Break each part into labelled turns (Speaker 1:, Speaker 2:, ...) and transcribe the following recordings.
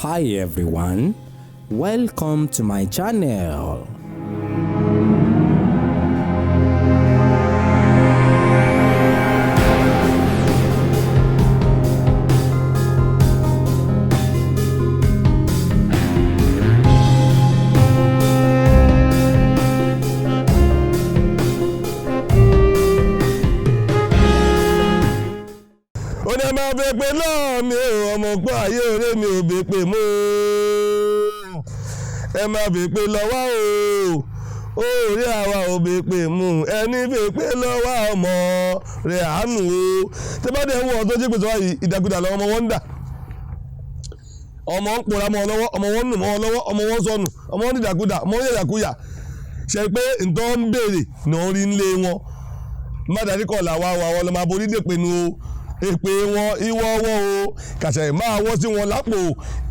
Speaker 1: Hi everyone, welcome to my channel.
Speaker 2: Ẹ máa bẹ pé náà mi ò ọmọ gbọ́ ayé oré mi ò bẹ pé mú ẹ máa bẹ pé lọ́wọ́ o orí àwa ò bẹ pé mú ẹni bẹ pé lọ́wọ́ ọmọ rẹ̀ àánú o tí bá dẹ̀ ń wọ̀ tó jí pèsè wáyé ìdàkudà lọ́wọ́ ọmọ wọn ń dà ọmọ ń pòórá mọ́ ọ lọ́wọ́ ọmọ wọn ń nù mọ́ ọ lọ́wọ́ ọmọ wọn sọnù ọmọ wọn ń dìdàkudà ọmọ wọn yẹ̀yàkuyà ṣe pé nǹkan ń béèrè náà rí ńlé wọn má dàrí kọ̀ làwa wà wọn lọ́ máa borí dè pinnu o èpè wọn ìwọ wọn o kàṣà máa wọ́ sí wọn lápò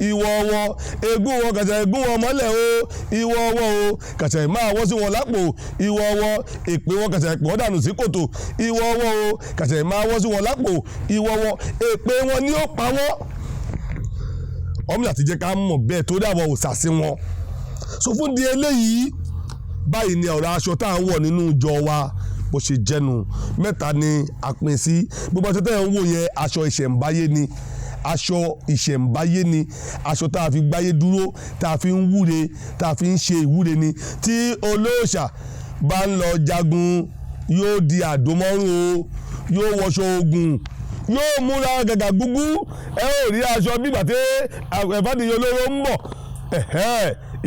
Speaker 2: ìwọ wọn egún wọn kàṣà egún wọn mọ́lẹ̀ o ìwọ wọn o kàṣà máa wọ́ sí wọn lápò ìwọ wọn èpè wọn kàṣà èpè wọn dànù sí kòtò ìwọ wọn o kàṣà máa wọ́ sí wọn lápò ìwọ wọn èpè wọn ni ó pa wọn. ọmọ àti jẹ́ ká mọ̀ bẹ́ẹ̀ tó dàbọ̀ òòṣà sí wọn. so fún di eléyìí báyìí ni ọ̀rọ̀ aṣọ tá à ń wọ̀ nínú ìjọ wa bó ṣe jẹnu mẹ́ta ni àpín sí gbogbo aṣọ tẹ́ ẹ̀ ń wò yẹn aṣọ ìṣẹ̀ǹbáyé ni aṣọ ìṣẹ̀ǹbáyé ni aṣọ tá a fi gbáyé dúró tá a fi ń wúre tá a fi ń ṣe ìwúre ni tí olóòṣà bá ń lọ jagun yóò di àdómọ́rùn o yóò wọṣọ ogun yóò múra gàgà gúgú ẹ ò rí aṣọ bígbà tí ẹ̀fọ́dìyẹ olóró ń bọ̀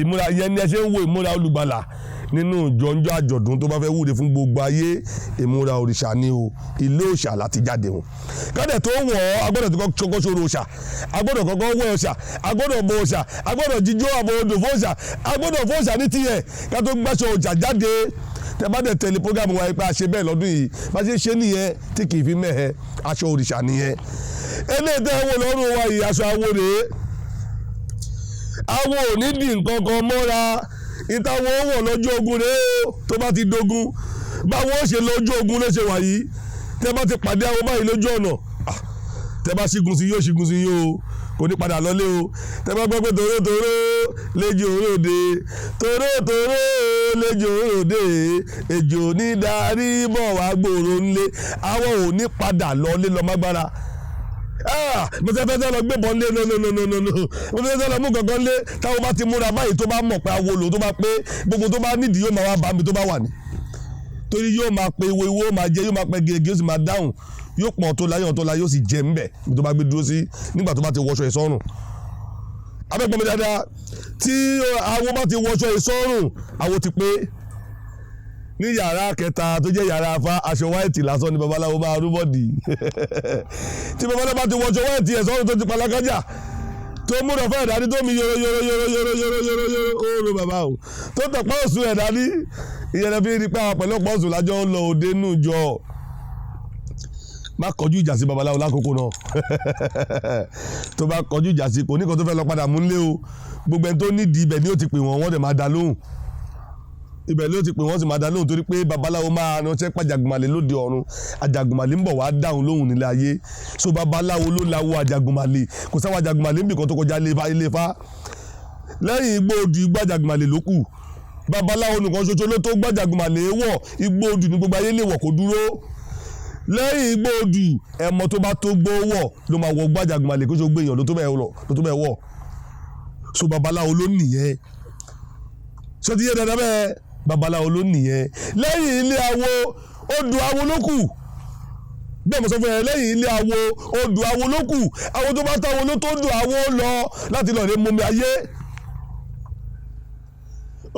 Speaker 2: ìmúra yẹn ni ẹ ṣe ń wo ìmúra olùgbàlà nínú jọjọ àjọ̀dún tó bá fẹ́ wúre fún gbogbo ayé ìmúra òrìṣà ni o ilé òòṣà láti jáde wọn. kádẹ̀ tó wọ̀ ọ́ agbọ́dọ̀ tó kọ́kọ́ ṣòro òòṣà agbọ́dọ̀ kọ́kọ́ wẹ̀ òòṣà agbọ́dọ̀ bọ òòṣà agbọ́dọ̀ jíjó àbọ̀ odò fòòṣà agbọ́dọ̀ fòòṣà ní tiẹ̀ ká tó gbàṣọ òòṣà jáde tẹ bá dẹ̀ tẹ̀lé programu wa ipa ṣe bẹ́ẹ̀ lọ́dún yìí bá ṣe ṣe nìyẹn tí kì í fi mẹ́hẹ aṣọ òrìṣà nìyẹn. eléyìí tẹ́ wọ lọ́rùn wa yìí aṣọ awo rèé awo ò ní dì nǹkan kan mọ́ra ìtawọ̀ wọ̀ lọ́jọ́ ogun rẹ̀ o tó bá ti dogun báwo ó ṣe lọ́jọ́ ogun ló ṣe wà yìí tẹ́ bá ti pàdé àwọn báyìí lójú ọ̀nà tẹ́ bá ṣígun sí yóò ṣígun sí yóò kò ní padà lọ́lé o tẹ́ bá gbọ́ pé tòrótòró lẹ́jọ́ òróde tòrótòró lẹ́jọ́ òróde ejò ní darí bọ̀ wá gbòòrò ńlé àwọn ò ní padà lọ́lé lọ́mágbára mo fẹ́ lọ gbébọn lé mo fẹ́ lọ mú gangan lé táwọn bá ti múra báyìí tó bá mọ̀ pé awo lò tó bá pé gbogbo tó bá nídìí yóò máa wá bá mi tó bá wà ní torí yóò máa pe ìwo yóò máa jẹ yóò máa pẹ gègé yóò sì máa dáhùn yóò pọ̀ tó láyé yóò sì jẹ ńbẹ̀ tó bá gbé dúró sí nígbà tó bá ti wọṣọ ìsọ́rùn abẹ́gbọ́n mi dáadáa tí awo bá ti wọṣọ ìsọ́rùn awo ti pé ní yàrá kẹta tó jẹ́ yàrá afá aṣọ wáìtì lásán ni babaláwo máa rúbọ̀dì tí babaláwo bá ti wọṣọ wáìtì ẹ̀ sọ́run tó ti palákájà tó múra fún ẹ̀dá ní tó mi yoro oòrùn bàbá o tó tọ̀pá òsùn ẹ̀dá ní ìyẹn fi rí pé àwọn pẹ̀lú ọ̀pọ̀ òsùn lájọ́ ń lọ òde nù jọ má kọjú ìjà sí babaláwo lákòókò náà tó bá kọjú ìjà sí kò ní kan tó fẹ́ lọ padà mú nílé o gbogbo ẹni tó nídìí ibẹ̀ ni ó ti pè wọ́n dẹ̀ máa dá lóhùn ibẹ̀ ló ti pè wọ́n sì máa dá lóhùn torí pé babaláwo máa ránṣẹ́ pàjàgùnmalè lóde ọ̀run àjàgùnmalè ń bọ̀ wá dáhùn lóhùn nílé ayé so babaláwo ló láwo àjàgùnmalè kò sáwọ́ àjàgùnmalè níbi kan tó kọjá ilé Ifá lẹ́yìn igbó odù igbó àjàgùnmalè ló kù babaláwo nìkan ṣoṣo ló tó gbàjàgùnmalè wọ̀ igbó odù ní gbogbo ayé lè wọ̀ kó dúró lẹ́yìn igbó odù ẹ̀mọ tó bá tó gbó wọ̀ ló máa wọ gbàjàgùnmalè kó ṣe gbé èèyàn ló tó bẹ́ẹ̀ wọ̀ so babaláwo ló nìyẹn ṣé ti yé dáadáa bẹ́ẹ̀ babaláwo ló nìyẹn lẹ́yìn ilé awo odò awo ló kù bẹ́ẹ̀ mo sọ fún ẹ lẹ́yìn ilé awo odò awo ló kù awo tó bá táwo ló tó dò awo lọ láti lọ rè mọmi ayé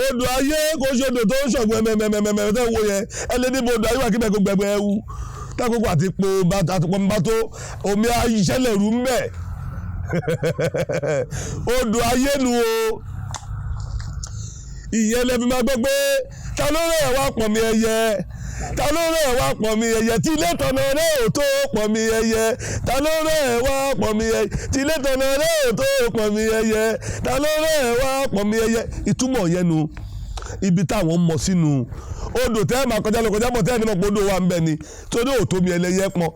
Speaker 2: odò ayé kò ṣe odò tó ń ṣọ̀gbọ́n mẹ́mẹ́mẹ́mẹ́ tẹ́ wo yẹn ẹ lé níbo odò ayé wà kí bẹ́ẹ̀ kó gbẹgbẹ ẹwu tákòkò àti pọ̀ mbá tó omi ayíṣẹ́lẹ̀ rú mbẹ́ odò ayé nu o ìyẹn lẹ́bi máa gbọ́ pé ta ló rẹ̀ wá pọ̀ mi ẹyẹ ta ló rẹ̀ wá pọ̀ mi ẹyẹ tí ilé tọ̀nà rẹ̀ ò tó pọ̀ mi ẹyẹ ta ló rẹ̀ wá pọ̀ mi ẹyẹ tí ilé tọ̀nà rẹ̀ ò tó pọ̀ mi ẹyẹ ta ló rẹ̀ wá pọ̀ mi ẹyẹ ìtumọ̀ yẹn nu ibi táwọn mọ̀ sínú odò tẹ́ máa kọjá lọ kọjá bọ̀ tẹ́ ẹni mọ̀ pé odò wa ń bẹ ni torí òtó mi ẹlẹ́yẹ pọn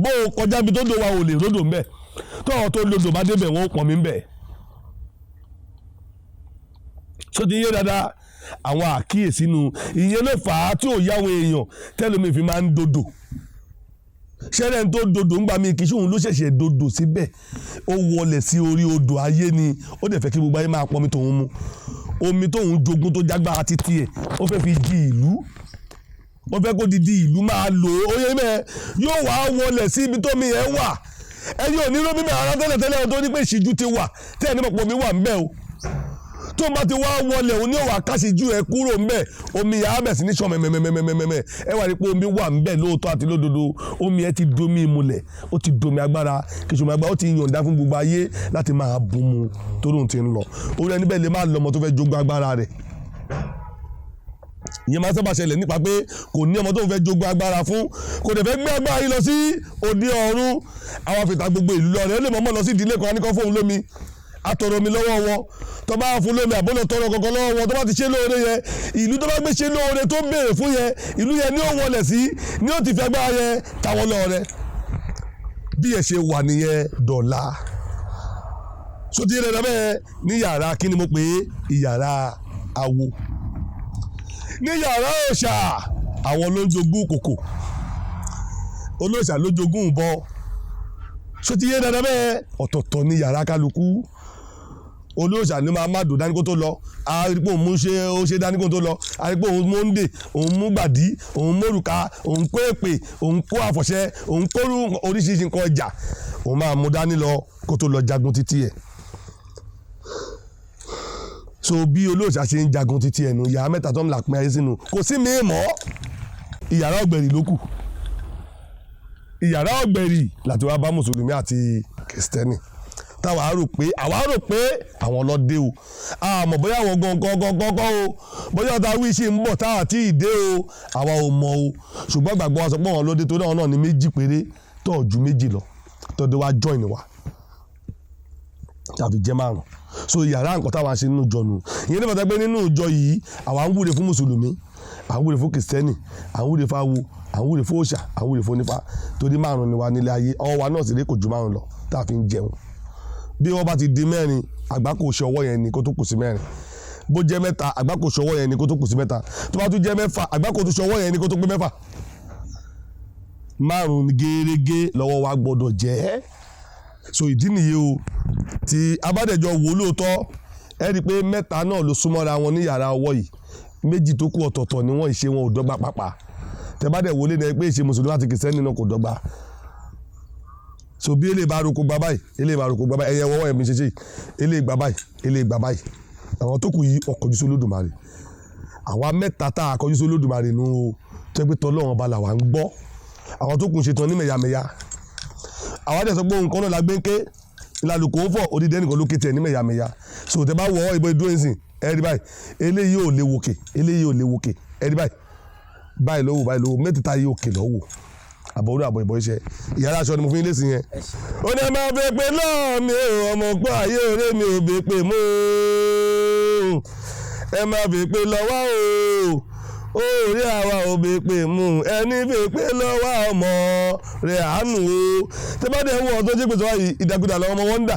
Speaker 2: bó o kọjá ibi tó dò wa ò lè ródò ń bẹ tó àwọn tó lodò bá débẹ̀ wọ́n pọ̀ mí ń bẹ tó ti yé dáadáa àwọn àkíyèsí nu ìyẹn ló fà á tí ò yáwó èèyàn tẹ́lómi fi máa ń dodo ṣẹ́rẹ̀ tó dodo ń gbà mí kì í ṣóhun ló ṣẹ̀ṣẹ̀ dodo síbẹ̀ ó wọlé sí orí odò ayé ni ó dẹ̀ fẹ́ kí gbogbo ayé máa pọnmi tóun mu omi tóun jogún tó jágbára títí ẹ̀ ó fẹ́ fi di ìlú ó fẹ́ kó di ìlú máa lò ó yẹ mẹ́ yóò wá wọlé sí ibi tómi yẹn wà ẹ̀yin ò ní rómi mẹ́ ara tẹ́lẹ̀ tó ní pé ìṣíjú ti wà tẹ́ ẹ̀ ní pọ̀pọ̀ mi wà ń bẹ́ o tó bá ti wá wọlé òun ní òwà káṣíjú ẹ kúrò ńbẹ omi yà á bẹ̀ sí ní sọ mẹ́mẹ́mẹ́mẹ́mẹ́ ẹ wà ní pé omi wà ńbẹ lóòótọ́ àti lódodo omi ẹ ti domi ìmùlẹ̀ ó ti domi agbára kìsùn agbára ó ti yọ̀ǹda fún gbogbo ayé láti máa bù mu torí òun ti ń lọ orí ẹni bẹ́ẹ̀ lè má lọ́mọ tó fẹ́ jogún agbára rẹ̀ ìyẹn máa sábà ṣẹlẹ̀ nípa pé kò ní ọmọ tó ń fẹ́ jogún agbára fún kò dẹ̀ fẹ́ gbé agbára yìí lọ sí òde ọ̀run àwọn àfìtà gbogbo ìlú lọ rẹ̀ ó lè mọ̀ọ́mọ́ lọ sí ìdílé kan á ní kọ́ fóun lómi atọrọ mi lọ́wọ́ wọn tó bá fún lómi àbọ̀lọ̀ tọrọ kankan lọ́wọ́ wọn tó bá ti ṣe lóore yẹn ìlú tó bá gbé ṣe lóore tó béèrè fún yẹn ìlú yẹn ní ó wọlé sí ní ó ti fi agbára yẹn táwọn lọ́ọ̀rẹ́ bí ẹ ṣe wà nìyẹn dọ̀la sotí rẹ̀ bẹ́ẹ̀ ní yàrá kí ni mo pè é ìyàrá awo ní yàrá òòṣà àwọn ló ń jogún kòkò olóòṣà ló jogún ìbọ sotí rẹ̀ bẹ́ẹ̀ ọ̀tọ̀ọ̀tọ̀ ní yàrá kálukú olóòṣà ni máa má dò dání kó tó lọ àrípò òun mú ṣe dání kó tó lọ àrípò òun mú ndè òun mú gbàdí òun mórùka òun kó èpè òun kó àfọ̀ṣẹ òun kórú oríṣiríṣi nǹkan ọjà òun máa mú dání lọ kó tó lọ jagun títí ẹ̀ so bí olóòṣà ṣe ń jagun títí ẹ̀ nù ìyàrá mẹ́ta tó ń là pín ayé sínú kò sí mi mọ́ ìyàrá ọ̀gbẹ̀rì ló kù ìyàrá ọ̀gbẹ̀rì láti wá bá mùsùlùmí àti kìrìsìtẹ́nì táwa rò pé àwọn ọlọ́dẹ o àmọ́ bóyá àwọn gọ́gọ́gọ́gọ́ o bóyá ọ̀tá wíṣì ń bọ̀ táwa tí ì dé o àwa ò mọ̀ o ṣùgbọ́n gbàgbọ́ wa sọ pé àwọn ọlọ́dẹ tó náà ní méjì péré tó ju méjì lọ tó dé wá join wa tàbí jẹ́ márùn so yàrá nǹkan táwa ṣe nínú ìjọ nù ìyẹn ní bàtà pé nínú ìjọ yìí àwa ń wúre fún mùsùlùmí à ń wúre fún kìrìsìtẹ́nì à ń wúre fáwo à ń wúre fún òòṣà à ń wúre fún onífá torí márùn ni wa nílé ayé ọwọ́ wa náà sì lè kò ju márùn lọ tá a fi ń jẹun bí wọ́n bá ti di mẹ́rin àgbákò ṣe ọwọ́ yẹn ni kó tó kù sí mẹ́rin bó jẹ́ mẹ́ta àgbákò ṣe ọwọ́ yẹn ni kó tó kù sí mẹ́ta tó bá tún jẹ́ mẹ́fà àgbákò tó ṣe ọwọ́ yẹn ni kó tó pé mẹ́fà márùn gẹ́rẹ́gẹ́ lọ́wọ́ wa gbọ́dọ̀ jẹ́ so ìdí nìyí o tí abádẹ́jọ wò lóòótọ́ ẹ rí i pé mẹ́ta náà ló súnmọ́ra wọn ní yàrá ọwọ́ yìí méjì tó kù ọ̀tọ̀ọ̀tọ̀ ni wọ́n ìṣe wọn ò dọ́gba pàpà tẹ bá dẹ̀ wọlé náà pé ìṣe mùsùlùmí àti kìrìsìtẹ́nì náà kò dọ́gba so bí eléyìí bá roko gba báyìí eléyìí bá roko gba báyìí ẹyẹ wọ́wọ́ ẹ̀mí ṣe eléyìí gba báyìí eléyìí gba báyìí àwọn tó kù yìí ọkọ̀jú sí Olódùmarè àwa mẹ́ta tá a kọjú sí Olódùmarè nù o tẹ́ pé tọ́lọ́run balà wà ń gbọ́ àwọn tó kù ń ṣetán ní mẹ̀yàmẹ̀yà àwa dẹ̀ sọ pé nǹkan náà la gbé ń ké ìlàlùkò ó fọ̀ odidi ẹnìkan ló ké tiẹ̀ ní mẹ̀yàmẹ̀yà so tẹ́ bá wọ ìbọn ìdúró ìsìn ẹ̀rí báyìí eléyìí ò lè wòkè eléyìí ò lè wòkè ẹ̀rí báyìí lọ́wọ́ mẹ́tẹ̀ẹ̀ta yìí òkè lọ́wọ́ àbọ̀wúrò àbọ̀ ìbọ̀ iṣẹ́ ìyára aṣọ ni mo fi ń lé sí yẹn. ó ní ẹ máa fẹ́ pé náà mi ò ọmọ gbọ́ ayé eré mi ò bè pé mú ẹ máa fẹ́ pé lọ́wọ́ o orí àwa ò bè pé mú ẹni fẹ́ pé lọ́wọ́ ọmọ rẹ̀ àánú o tẹ́ bá dẹ̀ ń wọ̀ ọ́ tó jẹ́ pé sọ́wọ́ ìdàkudà lọ́wọ́ ọmọ wọn ń dà